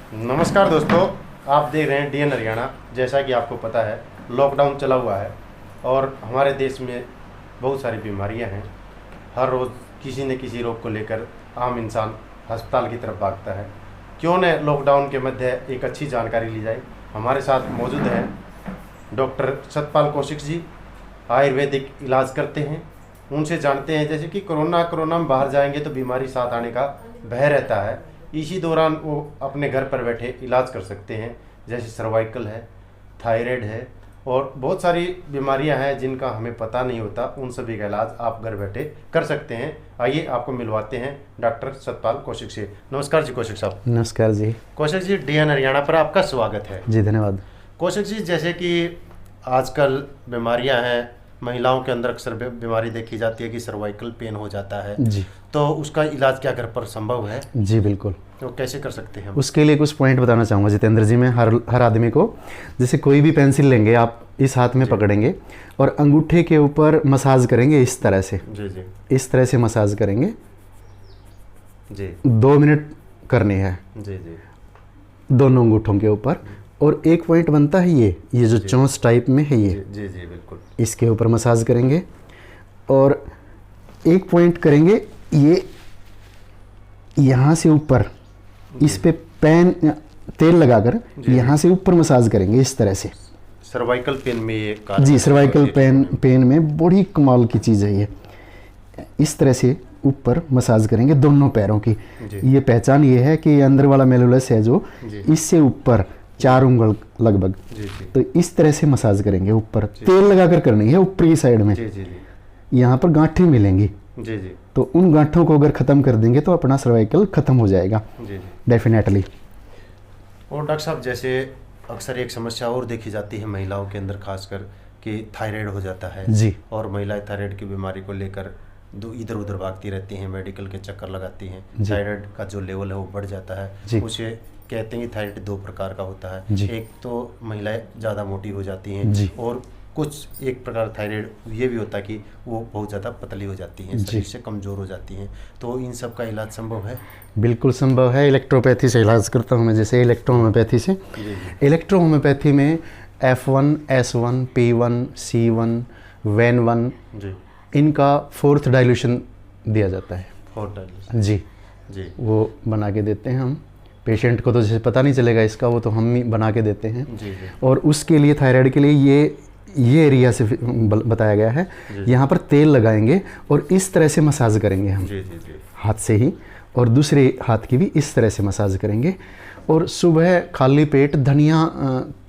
नमस्कार दोस्तों, आप देख रहे हैं डीएन हरियाणा। जैसा कि आपको पता है, लॉकडाउन चला हुआ है और हमारे देश में बहुत सारी बीमारियां हैं। हर रोज़ किसी न किसी रोग को लेकर आम इंसान अस्पताल की तरफ भागता है। क्यों न लॉकडाउन के मध्य एक अच्छी जानकारी ली जाए। हमारे साथ मौजूद हैं डॉक्टर सतपाल कौशिक जी, आयुर्वेदिक इलाज करते हैं। उनसे जानते हैं, जैसे कि कोरोना में बाहर जाएंगे तो बीमारी साथ आने का भय रहता है। इसी दौरान वो अपने घर पर बैठे इलाज कर सकते हैं, जैसे सर्वाइकल है, थायराइड है और बहुत सारी बीमारियां हैं जिनका हमें पता नहीं होता। उन सभी का इलाज आप घर बैठे कर सकते हैं। आइए आपको मिलवाते हैं डॉक्टर सतपाल कौशिक से। नमस्कार जी कौशिक साहब। नमस्कार जी। कौशिक जी, डीएन हरियाणा पर आपका स्वागत है। जी धन्यवाद। कौशिक जी, जैसे कि आजकल बीमारियां हैं, महिलाओं के अंदर अक्सर बीमारी देखी जाती है कि सर्वाइकल पेन हो जाता है जी, तो उसका इलाज क्या घर पर संभव है? जी बिल्कुल। तो कैसे कर सकते हैं हम? उसके लिए कुछ पॉइंट बताना चाहूँगा जितेंद्र जी। मैं हर आदमी को, जैसे कोई भी पेंसिल लेंगे, आप इस हाथ में पकड़ेंगे और अंगूठे के ऊपर मसाज करेंगे इस तरह से। जी जी। इस तरह से मसाज करेंगे जी 2 मिनट करनी है जी जी दोनों अंगूठों के ऊपर। और एक पॉइंट बनता है ये जो चोंच टाइप में है, ये जी जी बिल्कुल। इसके ऊपर मसाज करेंगे। और एक पॉइंट करेंगे ये यहाँ से ऊपर, इस पे तेल लगाकर यहाँ से ऊपर मसाज करेंगे इस तरह से। सर्वाइकल पेन में ये जी, सर्वाइकल पेन में बड़ी कमाल की चीज़ है ये। इस तरह से ऊपर मसाज करेंगे दोनों पैरों की। ये पहचान ये है कि अंदर वाला मेलुलस है जो इससे ऊपर 4 उंगल लगभग, तो इस तरह से मसाज करेंगे ऊपर। तेल लगाकर करनी है ऊपरी साइड में। यहाँ पर गांठें मिलेंगी। जी जी। तो उन गांठों को अगर ख़त्म कर देंगे तो अपना सर्वाइकल ख़त्म हो जाएगा। जी जी डेफिनेटली। और डॉक्टर साहब, जैसे अक्सर एक समस्या और देखी जाती है महिलाओं के अंदर, खासकर कि थायराइड हो जाता है जी। और महिलाएं थायराइड की बीमारी को लेकर इधर उधर भागती रहती हैं, मेडिकल के चक्कर लगाती हैं। थायराइड का जो लेवल है वो बढ़ जाता है। उसे कहते हैं कि थायराइड 2 प्रकार का होता है। एक तो महिलाएं ज़्यादा मोटी हो जाती हैं और कुछ एक प्रकार थायराइड ये भी होता है कि वो बहुत ज़्यादा पतली हो जाती हैं, शरीर से कमज़ोर हो जाती हैं। तो इन सब का इलाज संभव है? बिल्कुल संभव है। इलेक्ट्रोपैथी से इलाज करता हूँ मैं, जैसे इलेक्ट्रोहोम्योपैथी से। इलेक्ट्रोहोम्योपैथी में F1, S1, P1, C1, WEN1 इनका 4th डाइल्यूशन दिया जाता है। 4th डाइल्यूशन जी जी। वो बना के देते हैं हम। पेशेंट को तो जैसे पता नहीं चलेगा इसका, वो तो हम ही बना के देते हैं। जी जी। और उसके लिए थायराइड के लिए ये एरिया से बताया गया है। यहाँ पर तेल लगाएंगे और इस तरह से मसाज करेंगे हम। जी जी जी। हाथ से ही, और दूसरे हाथ की भी इस तरह से मसाज करेंगे। और सुबह खाली पेट धनिया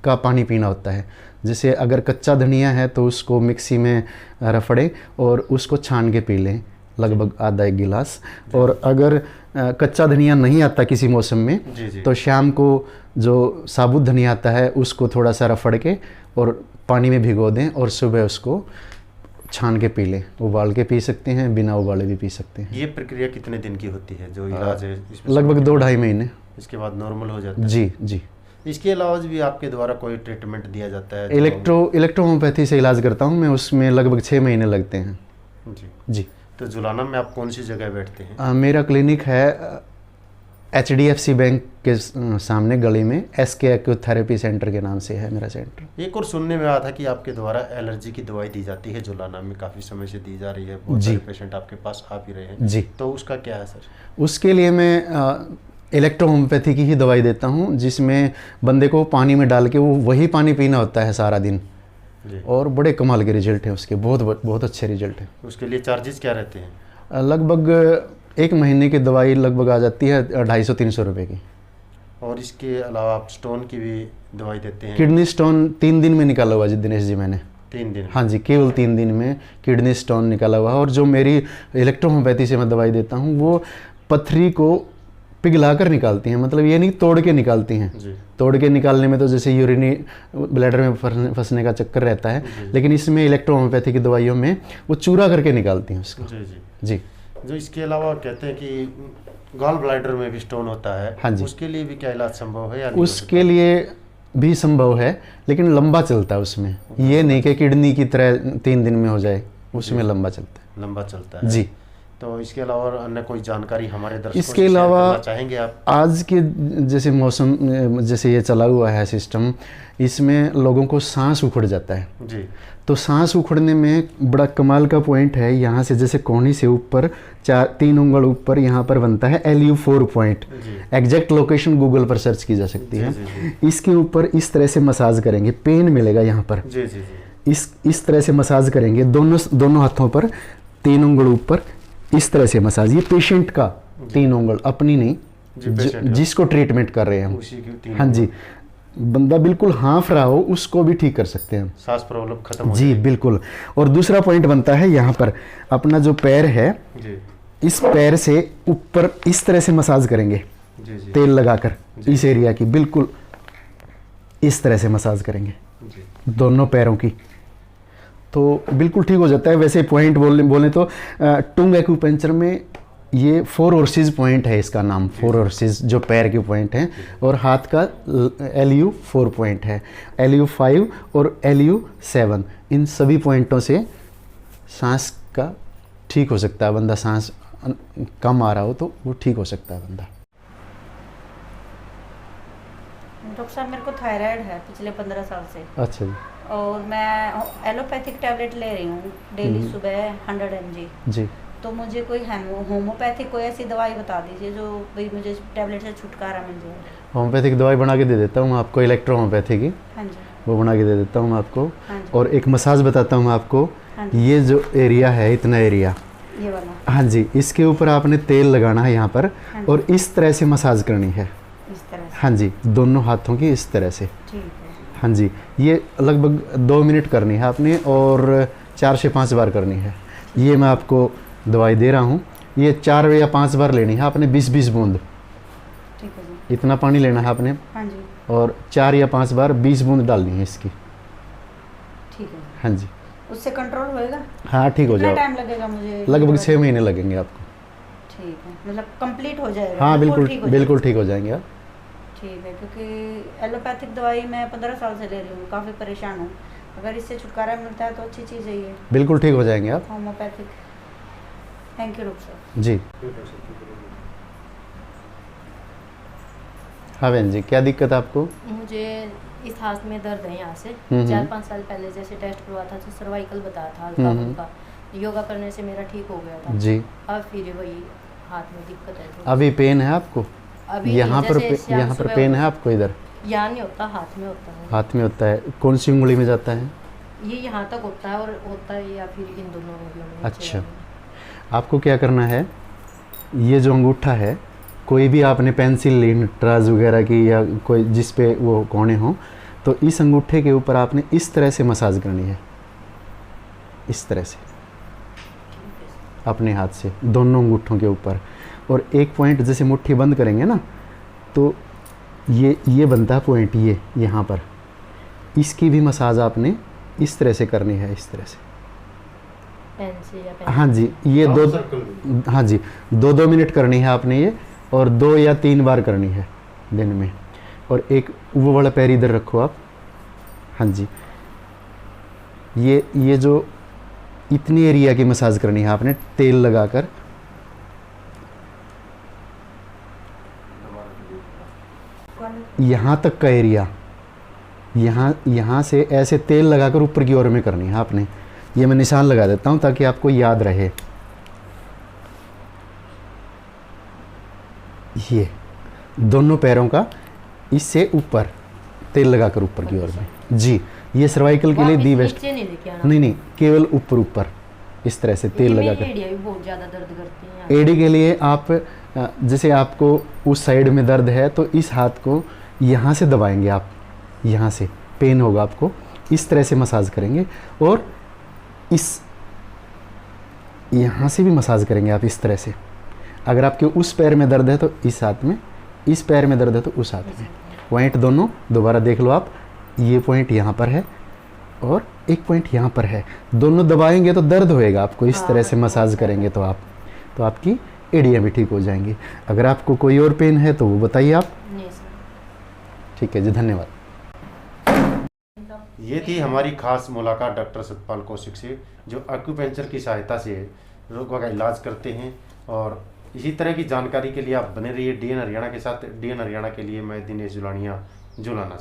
का पानी पीना होता है। जैसे अगर कच्चा धनिया है तो उसको मिक्सी में रफड़ें और उसको छान के पी लें, लगभग आधा 1 गिलास। और अगर कच्चा धनिया नहीं आता किसी मौसम में, तो शाम को जो साबुत धनिया आता है उसको थोड़ा सा रफड़ के और पानी में भिगो दें और सुबह उसको छान के पी लें। उबाल के पी सकते हैं, बिना उबाले भी पी सकते हैं। ये प्रक्रिया कितने दिन की होती है जो इलाज है? लगभग 2-2.5 महीने। इसके बाद नॉर्मल हो जाता है? जी जी। इसके अलावा भी आपके द्वारा कोई ट्रीटमेंट दिया जाता है? इलेक्ट्रोहोम्योपैथी से इलाज करता हूँ मैं, उसमें लगभग 6 महीने लगते हैं। जी जी। तो जुलाना में आप कौन सी जगह बैठते हैं? मेरा क्लिनिक है HDFC बैंक के सामने गली में, SK एक्यूथेरेपी सेंटर के नाम से है मेरा सेंटर। एक और सुनने में आया था कि आपके द्वारा एलर्जी की दवाई दी जाती है जुलाना में, काफ़ी समय से दी जा रही है। बहुत सारे पेशेंट आपके पास आ भी रहे हैं। जी। तो उसका क्या है सर? उसके लिए मैं इलेक्ट्रोहोम्योपैथी की ही दवाई देता हूँ, जिसमें बंदे को पानी में डाल के वो वही पानी पीना होता है सारा दिन। और बड़े कमाल के रिजल्ट हैं उसके, बहुत अच्छे रिजल्ट हैं। उसके लिए चार्जेस क्या रहते हैं? लगभग 1 महीने की दवाई लगभग आ जाती है 250-300 रुपये की। और इसके अलावा आप स्टोन की भी दवाई देते हैं? किडनी स्टोन 3 दिन में निकाला हुआ दिनेश जी मैंने। 3 दिन? हाँ जी, केवल 3 दिन में किडनी स्टोन निकाला हुआ। और जो मेरी इलेक्ट्रोहोम्योपैथी से मैं दवाई देता हूँ वो पथरी को पिघला कर निकालती हैं, मतलब ये नहीं तोड़ के निकालती हैं। तोड़ के निकालने में तो जैसे यूरिनी ब्लैडर में फंसने का चक्कर रहता है, लेकिन इसमें इलेक्ट्रोहोम्योपैथी की दवाइयों में वो चूरा करके निकालती हैं उसको। जी जी जी। जो इसके अलावा कहते हैं कि गॉल ब्लैडर में भी स्टोन होता है। हाँ जी। उसके लिए भी क्या इलाज संभव है या नहीं? उसके लिए भी संभव है, लेकिन लंबा चलता है उसमें। ये नहीं कि किडनी की तरह 3 दिन में हो जाए, उसमें लंबा चलता है। लंबा चलता है जी। तो इसके अलावा और अन्य कोई जानकारी हमारे दर्शकों इसके से शेयर अलावा करना चाहेंगे आप? आज के जैसे मौसम जैसे ये चला हुआ है सिस्टम, इसमें लोगों को सांस उखड़ जाता है। जी। तो सांस उखड़ने में बड़ा कमाल का पॉइंट है, यहाँ से जैसे कोहनी से ऊपर 3 उंगल ऊपर यहाँ पर बनता है LU4 point. Exact location Google पर सर्च की जा सकती है। इसके ऊपर इस तरह से मसाज करेंगे, पेन मिलेगा यहाँ पर। जी जी जी। इस तरह से मसाज करेंगे, दोनों हाथों पर 3 उंगल ऊपर इस तरह से मसाज। ये पेशेंट का 3 उंगल, अपनी नहीं, जिसको ट्रीटमेंट कर रहे हैं हम। हाँ जी, बंदा बिल्कुल हाँफ रहा हो उसको भी ठीक कर सकते हैं, सांस प्रॉब्लम खत्म हो जी बिल्कुल। और दूसरा पॉइंट बनता है यहाँ पर, अपना जो पैर है जी। इस पैर से ऊपर इस तरह से मसाज करेंगे जी जी। तेल लगाकर इस एरिया की, बिल्कुल इस तरह से मसाज करेंगे जी। दोनों पैरों की, तो बिल्कुल ठीक हो जाता है। वैसे पॉइंट बोले तो टंग एक्यूपेंचर में ये 4 हॉर्सेस पॉइंट है, इसका नाम 4 हॉर्सेस जो पैर के पॉइंट हैं, और हाथ का LU4 पॉइंट है, LU5 और LU7। इन सभी पॉइंटों से सांस का ठीक हो सकता है बंदा, सांस कम आ रहा हो तो वो ठीक हो सकता है बंदा। डॉक्टर साहब, मेरे को थायराइड है पिछले 15 साल से। अच्छा जी। और मैं एलोपैथिक टैबलेट ले रही हूँ डेली सुबह 100 mg जी। तो मुझे कोई होम्योपैथिक कोई ऐसी दवाई बता दीजिए जो भाई मुझे टैबलेट से छुटकारा मिल जाए। होम्योपैथिक दवाई बना के दे देता हूँ आपको, इलेक्ट्रो होम्योपैथी की। हाँ जी। वो बना के दे देता हूँ आपको। हाँ जी। और एक मसाज बताता हूँ आपको। हाँ ये जो एरिया है, इतना एरिया, ये वाला, हाँ जी, इसके ऊपर आपने तेल लगाना है यहाँ पर, हाँ और इस तरह से मसाज करनी है। इस तरह से? हाँ जी, दोनों हाथों की इस तरह से। ठीक है। हाँ जी, ये लगभग 2 मिनट करनी है आपने, और 4 से 5 बार करनी है। ये मैं आपको दवाई दे रहा हूँ, ये 4 या 5 बार लेनी है आपने, 20-20 बूंद। ठीक है जी। इतना पानी लेना है आपने, हाँ जी। और 4 या 5 बार 20 बूंद डालनी है इसकी। ठीक है। हाँ जी। उससे कंट्रोल होएगा? हाँ, ठीक हो कितना जाएगा। टाइम लगेगा मुझे? लगभग 6 महीने लगेंगे आपको। ठीक है, मतलब कंप्लीट हो जाएगा? हाँ बिल्कुल, ठीक हो बिल्कुल ठीक हो जाएंगे आप। ठीक है, क्योंकि एलोपैथिक दवाई मैं 15 साल से ले रही हूँ, काफ़ी परेशान हूँ। अगर इससे छुटकारा मिलता है तो अच्छी चीज़ है ये। बिल्कुल ठीक हो जाएंगे आप। होम्योपैथिक। थैंक यू डॉक्टर साहब। जी। हाँ बहन जी, क्या दिक्कत है आपको? मुझे इस हाथ में दर्द है यहाँ से। 4-5 साल पहले जैसे टेस्ट करवा था तो सर्वाइकल बताया था हल्का फुल्का, योगा करने से मेरा ठीक हो गया था जी। अब फिर वही हाथ में दिक्कत है। तो अभी पेन है आपको? अभी यहाँ पर यहाँ पर पेन है आपको? इधर यहाँ नहीं होता, हाथ में होता है। हाथ में होता है? कौन सी उंगली में जाता है? ये यहाँ तक होता है, और होता है या फिर इन दोनों उंगलियों में। अच्छा, आपको क्या करना है, ये जो अंगूठा है, कोई भी आपने पेंसिल ली नटराज वगैरह की, या कोई जिस पे वो कोने हों, तो इस अंगूठे के ऊपर आपने इस तरह से मसाज करनी है, इस तरह से अपने हाथ से दोनों अंगूठों के ऊपर। और एक पॉइंट जैसे मुट्ठी बंद करेंगे ना, तो ये बनता है पॉइंट, ये यहाँ पर, इसकी भी मसाज आपने इस तरह से करनी है, इस तरह से। पेन से या पेन? हाँ जी, ये हाँ जी, 2-2 मिनट करनी है आपने ये, और 2 या 3 बार करनी है दिन में। और एक वो वाला पैर इधर रखो आप। हाँ जी, ये जो इतनी एरिया की मसाज करनी है आपने तेल लगाकर। यहाँ तक का एरिया, यहाँ से ऐसे तेल लगाकर ऊपर की ओर में करनी है आपने। ये मैं निशान लगा देता हूँ ताकि आपको याद रहे। ये दोनों पैरों का इससे ऊपर तेल लगाकर ऊपर की ओर में। जी, ये सर्वाइकल के लिए दी बेस्ट। नहीं, केवल ऊपर इस तरह से तेल लगाकर। एड़ी भी बहुत ज़्यादा दर्द करती है। एड़ी के लिए आप जैसे आपको उस साइड में दर्द है तो इस हाथ को यहाँ से दबाएंगे आप, यहाँ से पेन होगा आपको, इस तरह से मसाज करेंगे। और इस यहाँ से भी मसाज करेंगे आप इस तरह से। अगर आपके उस पैर में दर्द है तो इस हाथ में, इस पैर में दर्द है तो उस हाथ में। पॉइंट दोनों दोबारा देख लो आप, ये पॉइंट यहाँ पर है और एक पॉइंट यहाँ पर है। दोनों दबाएंगे तो दर्द होएगा आपको, इस तरह से मसाज करेंगे तो आपकी एड़ियाँ भी ठीक हो जाएंगी। अगर आपको कोई और पेन है तो वो बताइए आप। नहीं सर। ठीक है जी, धन्यवाद। ये थी हमारी खास मुलाकात डॉक्टर सतपाल कौशिक से, जो एक्यूपेंचर की सहायता से रोगों का इलाज करते हैं। और इसी तरह की जानकारी के लिए आप बने रहिए DN हरियाणा के साथ। DN हरियाणा के लिए मैं दिनेश जुलानिया जुलाना।